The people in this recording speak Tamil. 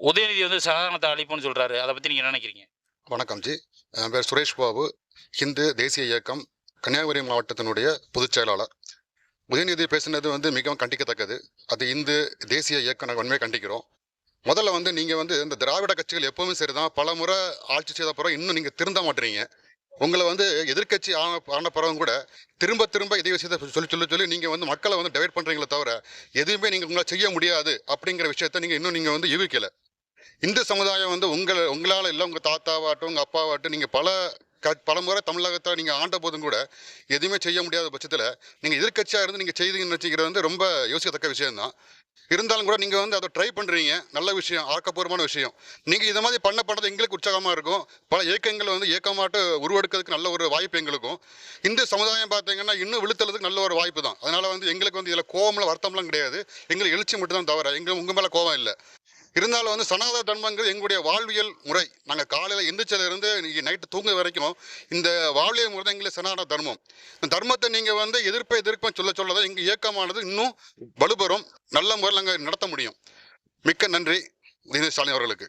உதயநிதி வந்து சனாதனத்த அழிப்போம்ன்னு சொல்றாரு. அத பத்தி நீங்க என்ன நினைக்கிறீங்க? வணக்கம் ஜி. என் பேர் சுரேஷ் பாபு. ஹிந்து தேசிய இயக்கம் கன்னியாகுமரி மாவட்டத்தினுடைய பொதுச் செயலாளர். உதயநிதி பேசினது மிகவும் கண்டிக்கத்தக்கது. அது இந்து தேசிய இயக்கம் நாங்கள் வன்மையாக கண்டிக்கிறோம். முதல்ல நீங்கள் இந்த திராவிட கட்சிகள் எப்பவுமே சரிதான், பல முறை ஆட்சி செய்த பிறகு இன்னும் நீங்கள் திருந்த மாட்டீங்க. உங்களை எதிர்க்கட்சி ஆன பிறகும் கூட திரும்ப திரும்ப இதே விஷயத்தை சொல்லி சொல்லி சொல்லி நீங்கள் மக்களை டிவைட் பண்ணுறீங்களே தவிர எதுவுமே நீங்கள் உங்களால் செய்ய முடியாது அப்படிங்கிற விஷயத்த நீங்கள் யூகிக்கலை. இந்து சமுதாயம் உங்களால் இல்லை, உங்கள் தாத்தாவாட்டும் உங்கள் அப்பாவாட்டும் நீங்கள் பல முறை தமிழகத்தை நீங்கள் ஆண்ட போதும் கூட எதுவுமே செய்ய முடியாத பட்சத்தில் நீங்கள் எதிர்கட்சியாக இருந்து நீங்கள் செய்தீங்கன்னு வச்சுக்கிறது ரொம்ப யோசிக்கத்தக்க விஷயம்தான். இருந்தாலும் கூட நீங்கள் அதை ட்ரை பண்ணுறீங்க, நல்ல விஷயம், ஆக்கப்பூர்வமான விஷயம். நீங்கள் இதை மாதிரி பண்ணது எங்களுக்கு உற்சாகமாக இருக்கும். பல இயக்கங்கள் இயக்கமாட்டு உருவெடுக்கிறதுக்கு நல்ல ஒரு வாய்ப்பு எங்களுக்கும். இந்து சமுதாயம் பார்த்தீங்கன்னா இன்னும் விழுத்துறதுக்கு நல்ல ஒரு வாய்ப்பு தான். அதனால் எங்களுக்கு இதில் கோவம்ல வருத்தம்லாம் கிடையாது. எங்களுக்கு எழுச்சி மட்டும் தான் தவிர உங்கள் மேலே கோவம் இல்லை. இருந்தாலும் சனாதன தர்மங்கிறது எங்களுடைய வாழ்வியல் முறை. நாங்கள் காலையில் எந்திரிச்சதுலேருந்து இன்னைக்கு நைட்டு தூங்க வரைக்கும் இந்த வாழ்வியல் முறை தான் எங்களுக்கு சனாதன தர்மம். இந்த தர்மத்தை நீங்கள் எதிர்ப்பேன் சொல்லதான் எங்கள் இயக்கமானது இன்னும் வலுப்பெறும், நல்ல முறையில் நாங்கள் நடத்த முடியும். மிக்க நன்றி உதயநிதி ஸ்டாலின் அவர்களுக்கு.